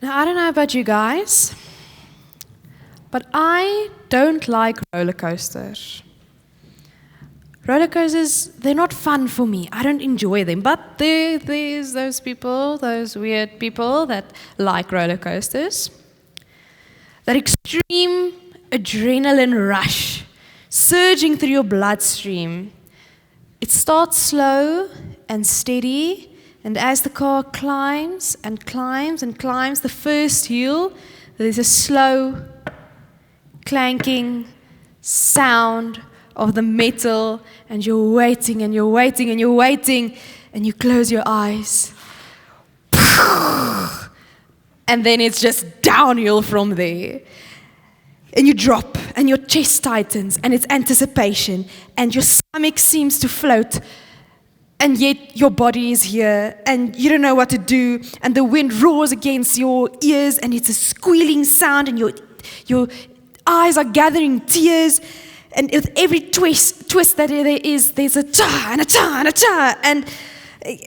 Now, I don't know about you guys, but I don't like roller coasters. Roller coasters, they're not fun for me. I don't enjoy them. But there's those people, those weird people that like roller coasters. That extreme adrenaline rush surging through your bloodstream. It starts slow and steady, and as the car climbs and climbs and climbs the first hill, there's a slow, clanking sound of the metal, and you're waiting and you're waiting and you're waiting, and you close your eyes. And then it's just downhill from there. And you drop, and your chest tightens, and it's anticipation, and your stomach seems to float, and yet your body is here, and you don't know what to do, and the wind roars against your ears, and it's a squealing sound, and your eyes are gathering tears, and with every twist that there is, there's a ta and a ta and a ta, and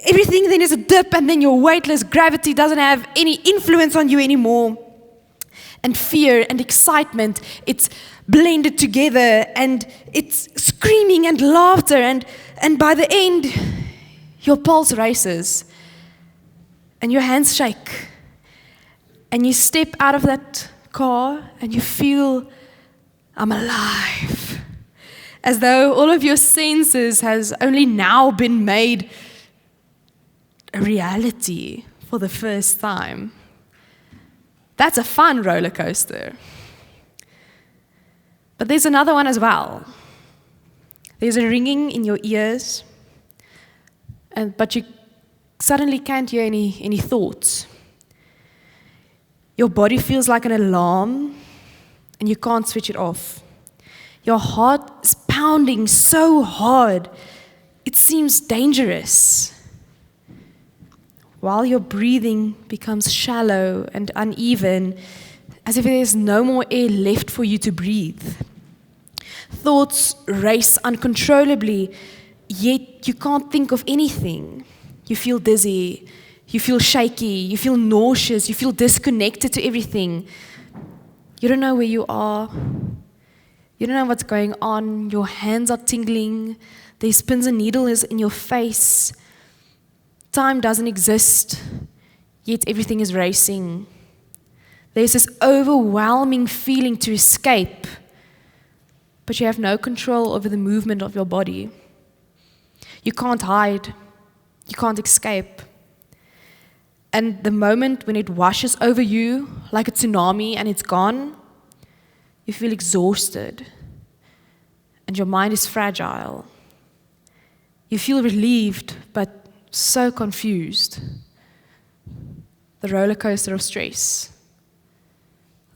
everything then is a dip, and then your weightless gravity doesn't have any influence on you anymore. And fear and excitement, it's blended together, and it's screaming and laughter, and by the end, your pulse races, and your hands shake, and you step out of that car, and you feel, I'm alive, as though all of your senses has only now been made a reality for the first time. That's a fun roller coaster. But there's another one as well. There's a ringing in your ears, but you suddenly can't hear any thoughts. Your body feels like an alarm, and you can't switch it off. Your heart is pounding so hard, it seems dangerous. While your breathing becomes shallow and uneven, as if there's no more air left for you to breathe. Thoughts race uncontrollably, yet you can't think of anything. You feel dizzy, you feel shaky, you feel nauseous, you feel disconnected to everything. You don't know where you are. You don't know what's going on. Your hands are tingling. There's pins and needles in your face. Time doesn't exist, yet everything is racing. There's this overwhelming feeling to escape, but you have no control over the movement of your body. You can't hide. You can't escape. And the moment when it washes over you like a tsunami and it's gone, you feel exhausted, and your mind is fragile. You feel relieved, but so confused. The roller coaster of stress.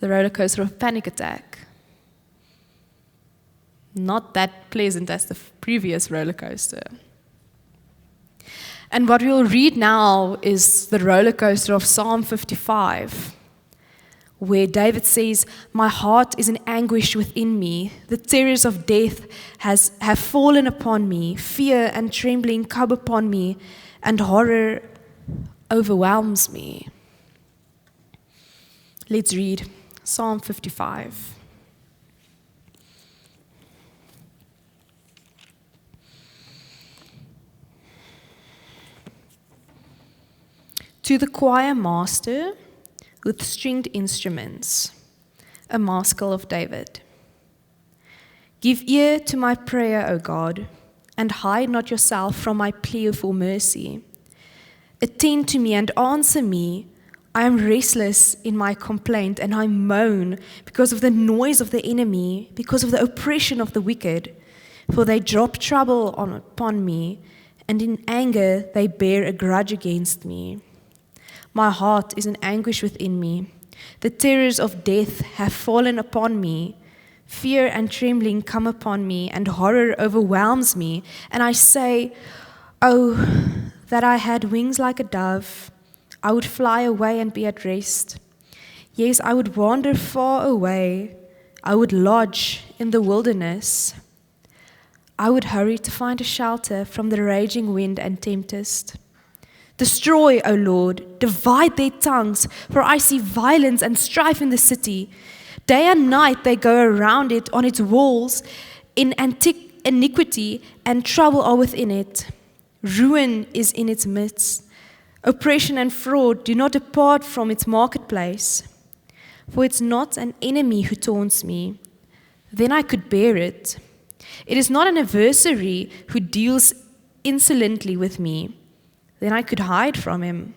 The roller coaster of panic attack. Not that pleasant as the previous roller coaster. And what we'll read now is the roller coaster of Psalm 55, where David says, "My heart is in anguish within me. The terrors of death have fallen upon me. Fear and trembling come upon me, and horror overwhelms me." Let's read Psalm 55. To the choir master with stringed instruments, a maskil of David. Give ear to my prayer, O God, and hide not yourself from my plea for mercy. Attend to me and answer me. I am restless in my complaint, and I moan because of the noise of the enemy, because of the oppression of the wicked. For they drop trouble upon me, and in anger they bear a grudge against me. My heart is in anguish within me. The terrors of death have fallen upon me. Fear and trembling come upon me, and horror overwhelms me. And I say, oh, that I had wings like a dove. I would fly away and be at rest. Yes, I would wander far away. I would lodge in the wilderness. I would hurry to find a shelter from the raging wind and tempest. Destroy, O Lord, divide their tongues, for I see violence and strife in the city. Day and night they go around it on its walls in iniquity, and trouble are within it. Ruin is in its midst. Oppression and fraud do not depart from its marketplace. For it's not an enemy who taunts me. Then I could bear it. It is not an adversary who deals insolently with me. Then I could hide from him.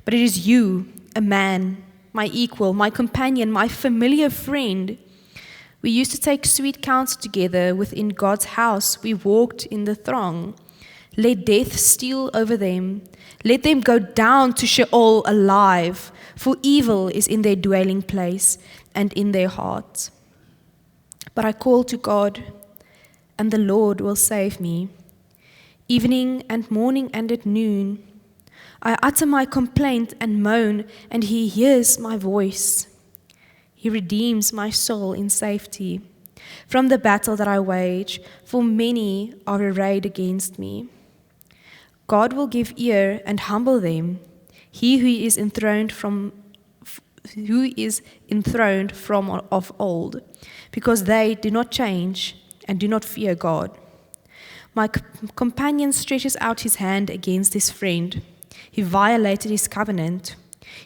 But it is you, a man, my equal, my companion, my familiar friend. We used to take sweet counsel together within God's house. We walked in the throng. Let death steal over them. Let them go down to Sheol alive, for evil is in their dwelling place and in their hearts. But I call to God, and the Lord will save me. Evening and morning and at noon, I utter my complaint and moan, and he hears my voice. He redeems my soul in safety from the battle that I wage, for many are arrayed against me. God will give ear and humble them, he who is enthroned from of old, because they do not change and do not fear God. My companion stretches out his hand against his friend. He violated his covenant.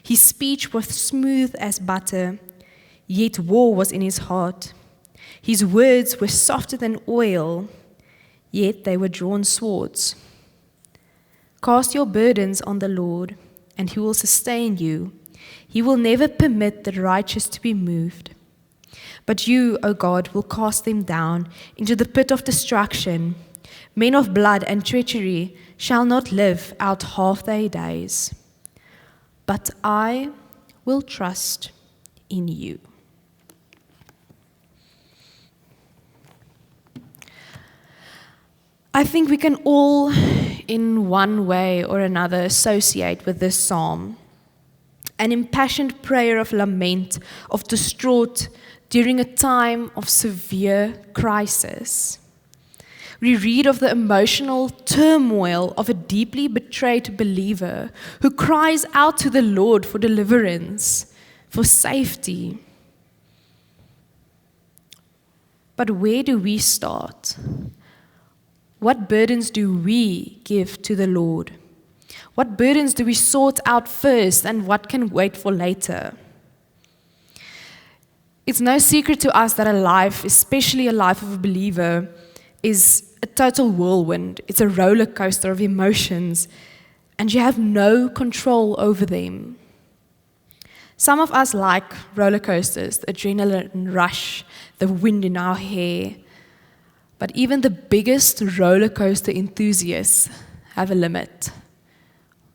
His speech was smooth as butter, yet war was in his heart. His words were softer than oil, yet they were drawn swords. Cast your burdens on the Lord, and he will sustain you. He will never permit the righteous to be moved. But you, O God, will cast them down into the pit of destruction. Men of blood and treachery shall not live out half their days. But I will trust in you. I think we can all, in one way or another, associate with this psalm. An impassioned prayer of lament, of distraught during a time of severe crisis. We read of the emotional turmoil of a deeply betrayed believer who cries out to the Lord for deliverance, for safety. But where do we start? What burdens do we give to the Lord? What burdens do we sort out first, and what can wait for later? It's no secret to us that a life, especially a life of a believer, is a total whirlwind. It's a roller coaster of emotions, and you have no control over them. Some of us like roller coasters, the adrenaline rush, the wind in our hair. But even the biggest roller coaster enthusiasts have a limit.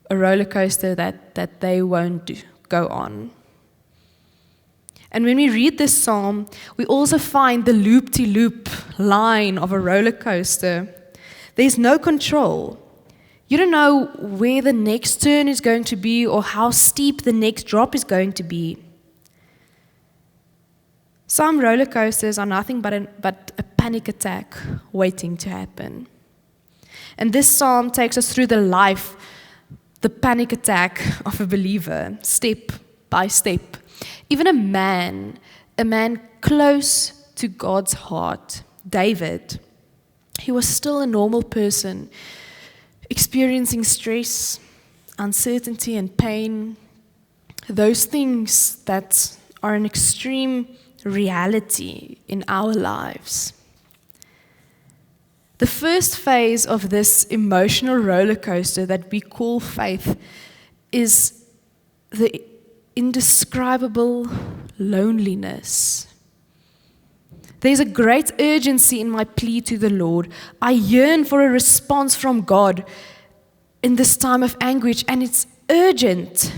A roller coaster that they won't go on. And when we read this psalm, we also find the loop-de-loop line of a roller coaster. There's no control. You don't know where the next turn is going to be or how steep the next drop is going to be. Some roller coasters are nothing but a panic attack waiting to happen. And this psalm takes us through the panic attack of a believer, step by step. Even a man close to God's heart, David, he was still a normal person, experiencing stress, uncertainty, and pain, those things that are an extreme reality in our lives. The first phase of this emotional roller coaster that we call faith is the indescribable loneliness. There's a great urgency in my plea to the Lord. I yearn for a response from God in this time of anguish, and it's urgent.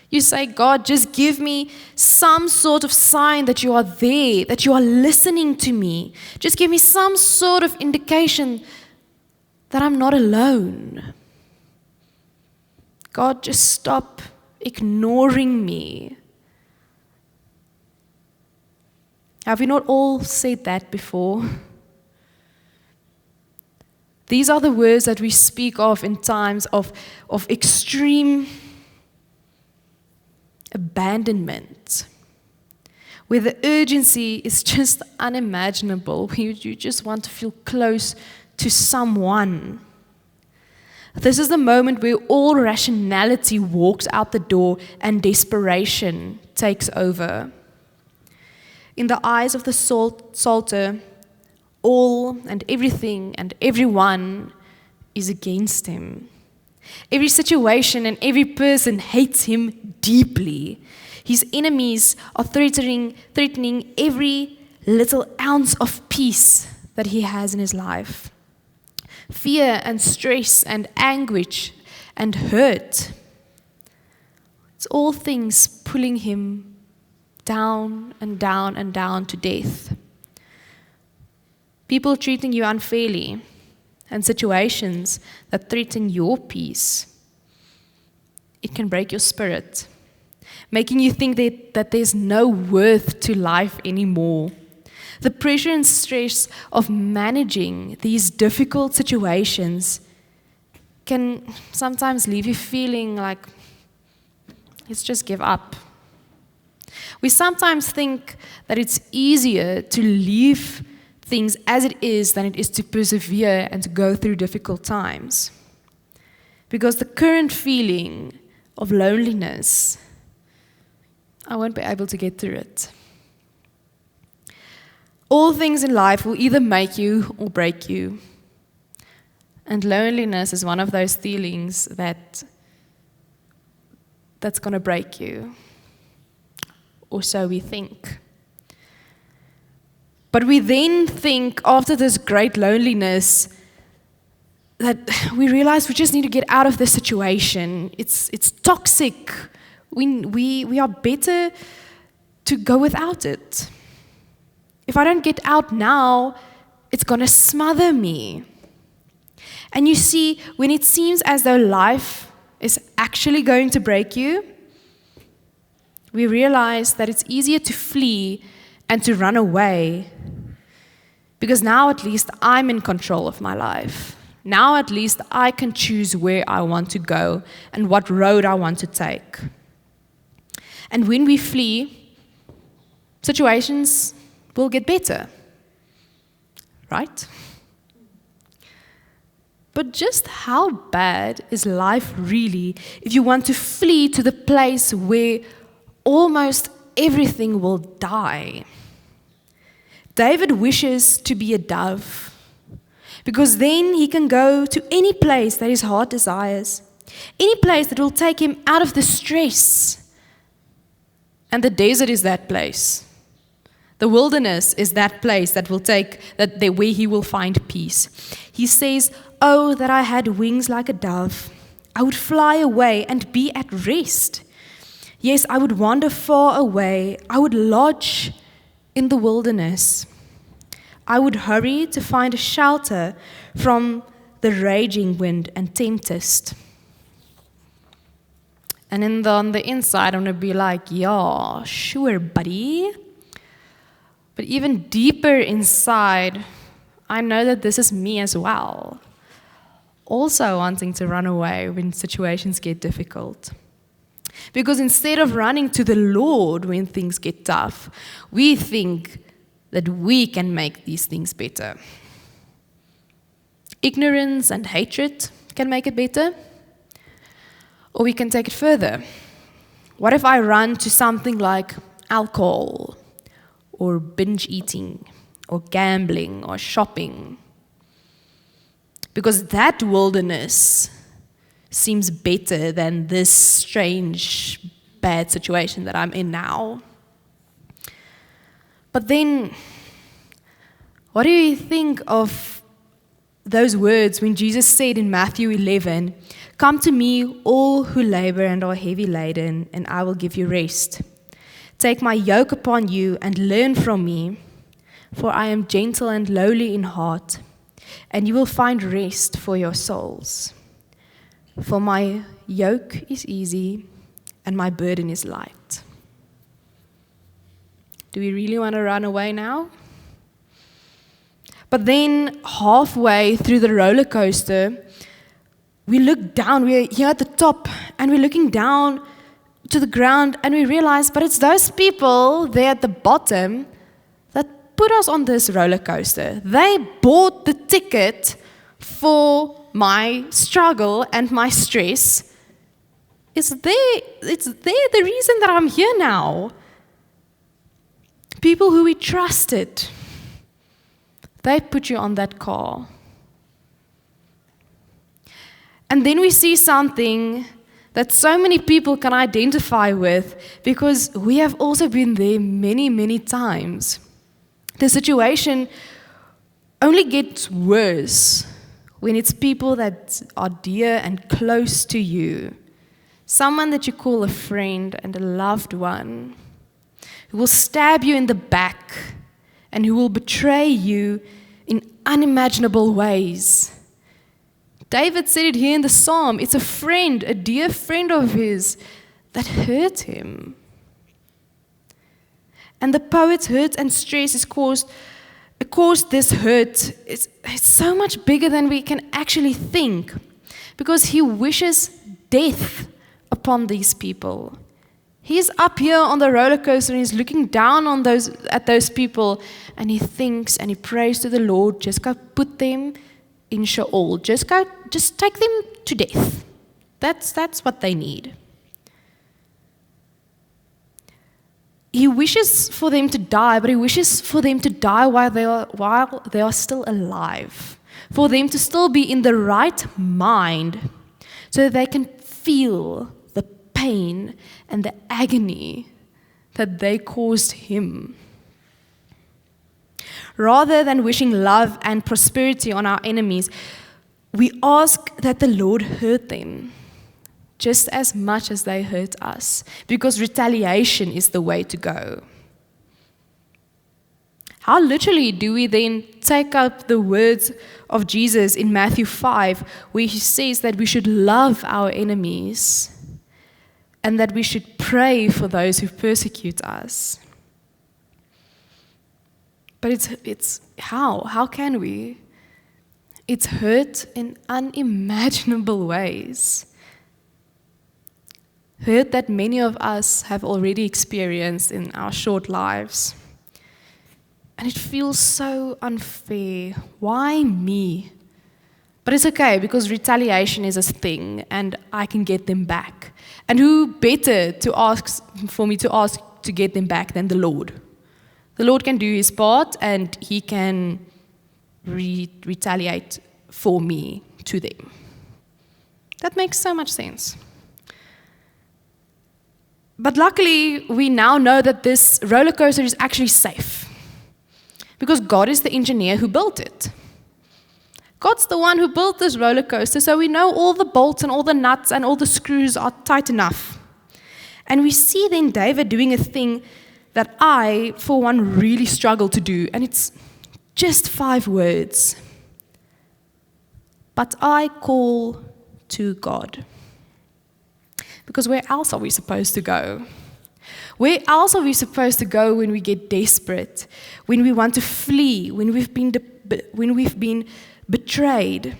You say, God, just give me some sort of sign that you are there, that you are listening to me. Just give me some sort of indication that I'm not alone. God, just stop ignoring me. Have we not all said that before? These are the words that we speak of in times of extreme abandonment, where the urgency is just unimaginable, where you just want to feel close to someone. This is the moment where all rationality walks out the door and desperation takes over. In the eyes of the Psalter, all and everything and everyone is against him. Every situation and every person hates him deeply. His enemies are threatening every little ounce of peace that he has in his life. Fear and stress and anguish and hurt. It's all things pulling him down and down and down to death. People treating you unfairly and situations that threaten your peace. It can break your spirit, making you think that there's no worth to life anymore. The pressure and stress of managing these difficult situations can sometimes leave you feeling like, let's just give up. We sometimes think that it's easier to leave things as it is than it is to persevere and to go through difficult times. Because the current feeling of loneliness, I won't be able to get through it. All things in life will either make you or break you. And loneliness is one of those feelings that's going to break you. Or so we think. But we then think, after this great loneliness, that we realize we just need to get out of this situation. It's toxic. We are better to go without it. If I don't get out now, it's going to smother me. And you see, when it seems as though life is actually going to break you, we realize that it's easier to flee and to run away. Because now at least I'm in control of my life. Now at least I can choose where I want to go and what road I want to take. And when we flee, situations will get better. Right? But just how bad is life really if you want to flee to the place where almost everything will die? David wishes to be a dove because then he can go to any place that his heart desires, any place that will take him out of the stress. And the desert is that place. The wilderness is that place that will where he will find peace. He says, "Oh, that I had wings like a dove. I would fly away and be at rest. Yes, I would wander far away. I would lodge in the wilderness. I would hurry to find a shelter from the raging wind and tempest." And on the inside, I'm going to be like, "Yeah, sure, buddy." But even deeper inside, I know that this is me as well. Also wanting to run away when situations get difficult. Because instead of running to the Lord when things get tough, we think that we can make these things better. Ignorance and hatred can make it better. Or we can take it further. What if I run to something like alcohol, or binge eating, or gambling, or shopping? Because that wilderness seems better than this strange, bad situation that I'm in now. But then, what do you think of those words when Jesus said in Matthew 11, "Come to me, all who labor and are heavy laden, and I will give you rest. Take my yoke upon you and learn from me, for I am gentle and lowly in heart, and you will find rest for your souls. For my yoke is easy and my burden is light." Do we really want to run away now? But then halfway through the roller coaster, we look down, we're here at the top, and we're looking down to the ground, and we realize, but it's those people there at the bottom that put us on this roller coaster. They bought the ticket for my struggle and my stress. It's there the reason that I'm here now. People who we trusted, they put you on that car. And then we see something that so many people can identify with, because we have also been there many, many times. The situation only gets worse when it's people that are dear and close to you. Someone that you call a friend and a loved one, who will stab you in the back and who will betray you in unimaginable ways. David said it here in the psalm. It's a friend, a dear friend of his, that hurt him. And the poet's hurt and stress is caused this hurt. It's so much bigger than we can actually think, because he wishes death upon these people. He's up here on the roller coaster and he's looking down on at those people, and he thinks and he prays to the Lord, just go put them in Sheol. Just take them to death. That's what they need. He wishes for them to die, but he wishes for them to die while they are still alive. For them to still be in the right mind, so that they can feel the pain and the agony that they caused him. Rather than wishing love and prosperity on our enemies, we ask that the Lord hurt them just as much as they hurt us, because retaliation is the way to go. How literally do we then take up the words of Jesus in Matthew 5, where he says that we should love our enemies and that we should pray for those who persecute us? But it's how? How can we? It's hurt in unimaginable ways. Hurt that many of us have already experienced in our short lives. And it feels so unfair. Why me? But it's okay, because retaliation is a thing and I can get them back. And who better for me to ask to get them back than the Lord? The Lord can do his part and he can retaliate for me to them. That makes so much sense. But luckily, we now know that this roller coaster is actually safe, because God is the engineer who built it. God's the one who built this roller coaster, so we know all the bolts and all the nuts and all the screws are tight enough. And we see then David doing a thing that I, for one, really struggle to do, and it's just 5 words. But I call to God. Because where else are we supposed to go? Where else are we supposed to go when we get desperate, when we want to flee, when we've been betrayed,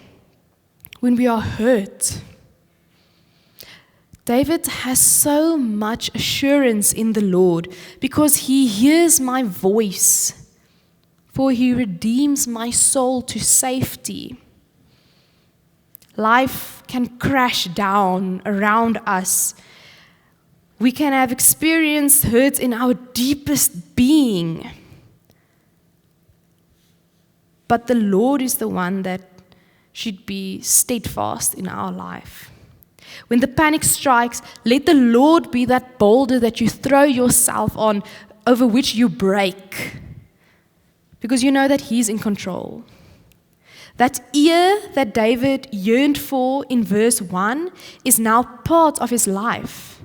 when we are hurt? David has so much assurance in the Lord, because he hears my voice, for he redeems my soul to safety. Life can crash down around us. We can have experienced hurt in our deepest being. But the Lord is the one that should be steadfast in our life. When the panic strikes, let the Lord be that boulder that you throw yourself on, over which you break, because you know that he's in control. That ear that David yearned for in verse 1 is now part of his life.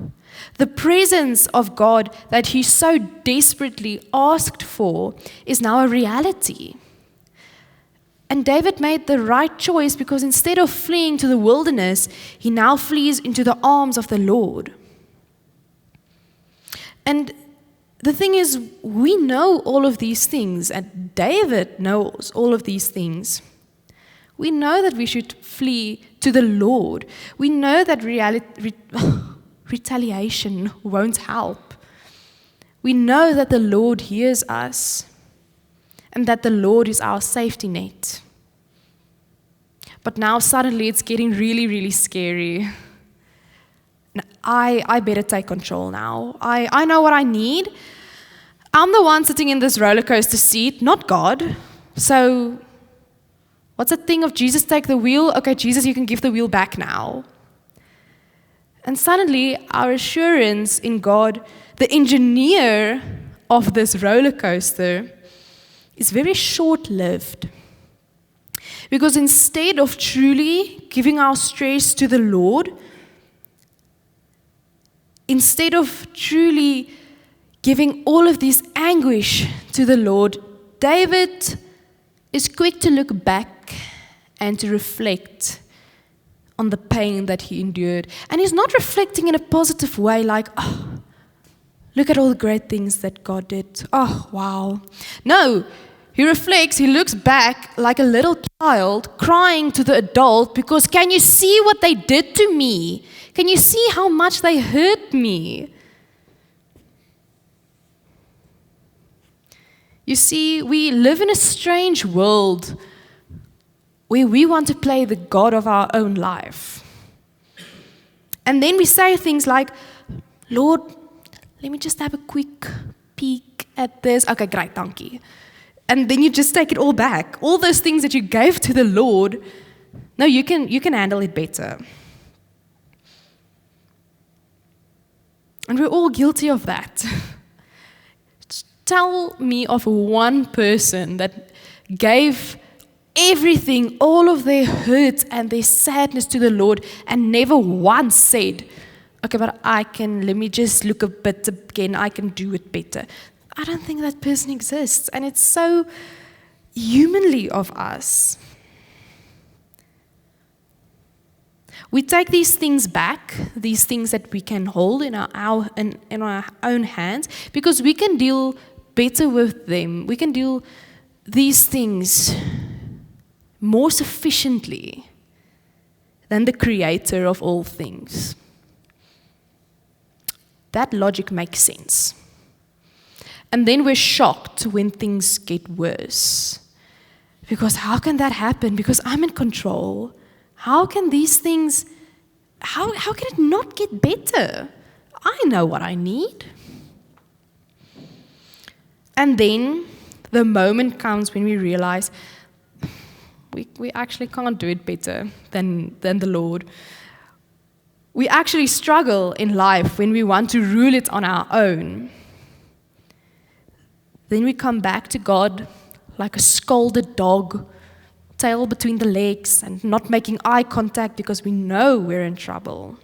The presence of God that he so desperately asked for is now a reality. And David made the right choice, because instead of fleeing to the wilderness, he now flees into the arms of the Lord. And the thing is, we know all of these things, and David knows all of these things. We know that we should flee to the Lord. We know that retaliation won't help. We know that the Lord hears us and that the Lord is our safety net. But now suddenly it's getting really, really scary. I better take control now. I know what I need. I'm the one sitting in this roller coaster seat, not God. So what's the thing of Jesus take the wheel? Okay, Jesus, you can give the wheel back now. And suddenly our assurance in God, the engineer of this roller coaster, is very short-lived. Because instead of truly giving our stress to the Lord, instead of truly giving all of this anguish to the Lord, David is quick to look back and to reflect on the pain that he endured. And he's not reflecting in a positive way like, oh, look at all the great things that God did. Oh, wow. No, he reflects, he looks back like a little child crying to the adult because, can you see what they did to me? Can you see how much they hurt me? You see, we live in a strange world where we want to play the God of our own life. And then we say things like, Lord, let me just have a quick peek at this. Okay, great, dankie. And then you just take it all back. All those things that you gave to the Lord, no, you can handle it better. And we're all guilty of that. Tell me of one person that gave everything, all of their hurt and their sadness to the Lord and never once said, okay, but let me just look a bit again, I can do it better. I don't think that person exists. And it's so humanly of us. We take these things back, these things that we can hold in our own hands, because we can deal better with them. We can deal these things more sufficiently than the creator of all things. That logic makes sense. And then we're shocked when things get worse. Because how can that happen? Because I'm in control. How can these things, how can it not get better? I know what I need. And then the moment comes when we realize we actually can't do it better than the Lord. We actually struggle in life when we want to rule it on our own. Then we come back to God like a scolded dog, tail between the legs and not making eye contact because we know we're in trouble.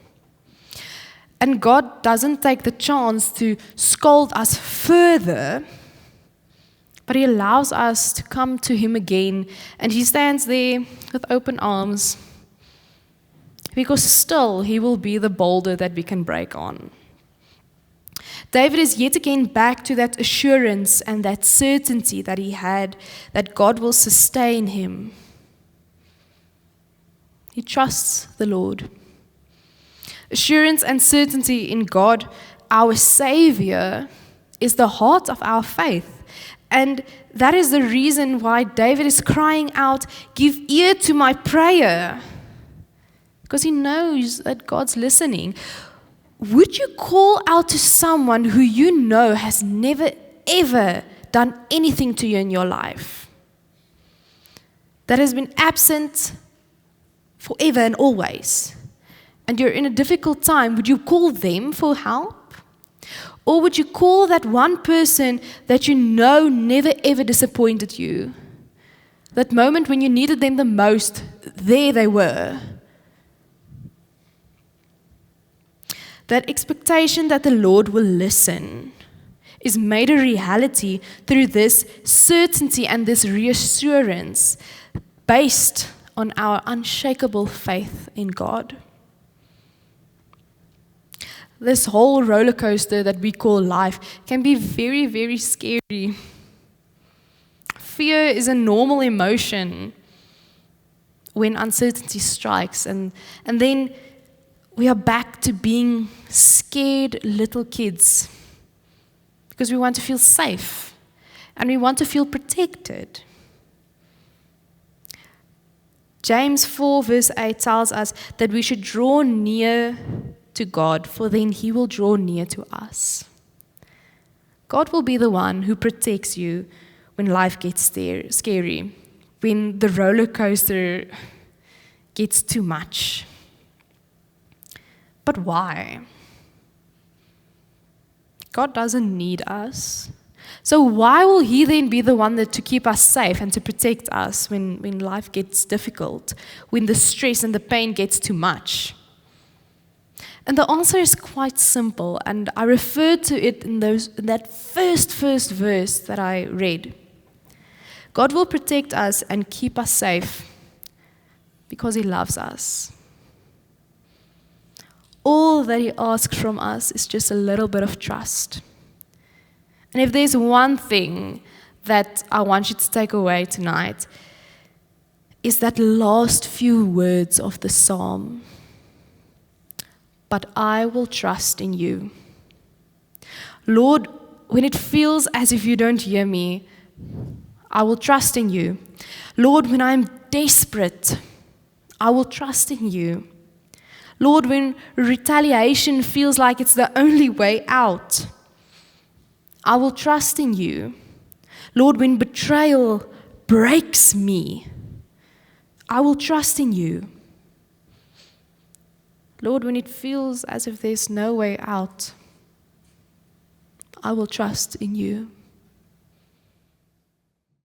And God doesn't take the chance to scold us further, but He allows us to come to Him again, and He stands there with open arms because still He will be the boulder that we can break on. David is yet again back to that assurance and that certainty that he had that God will sustain him. He trusts the Lord. Assurance and certainty in God, our Savior, is the heart of our faith. And that is the reason why David is crying out, "Give ear to my prayer." Because he knows that God's listening. Would you call out to someone who you know has never, ever done anything to you in your life? That has been absent forever and always. And you're in a difficult time. Would you call them for help? Or would you call that one person that you know never, ever disappointed you? That moment when you needed them the most, there they were. That expectation that the Lord will listen is made a reality through this certainty and this reassurance based on our unshakable faith in God. This whole roller coaster that we call life can be very, very scary. Fear is a normal emotion when uncertainty strikes, and then we are back to being scared little kids because we want to feel safe and we want to feel protected. James 4 verse 8 tells us that we should draw near to God, for then He will draw near to us. God will be the one who protects you when life gets scary, when the roller coaster gets too much. But why? God doesn't need us. So why will He then be the one to keep us safe and to protect us when life gets difficult, when the stress and the pain gets too much? And the answer is quite simple, and I referred to it in that first verse that I read. God will protect us and keep us safe because He loves us. All that He asks from us is just a little bit of trust. And if there's one thing that I want you to take away tonight, is that last few words of the psalm. But I will trust in you. Lord, when it feels as if you don't hear me, I will trust in you. Lord, when I'm desperate, I will trust in you. Lord, when retaliation feels like it's the only way out, I will trust in you. Lord, when betrayal breaks me, I will trust in you. Lord, when it feels as if there's no way out, I will trust in you.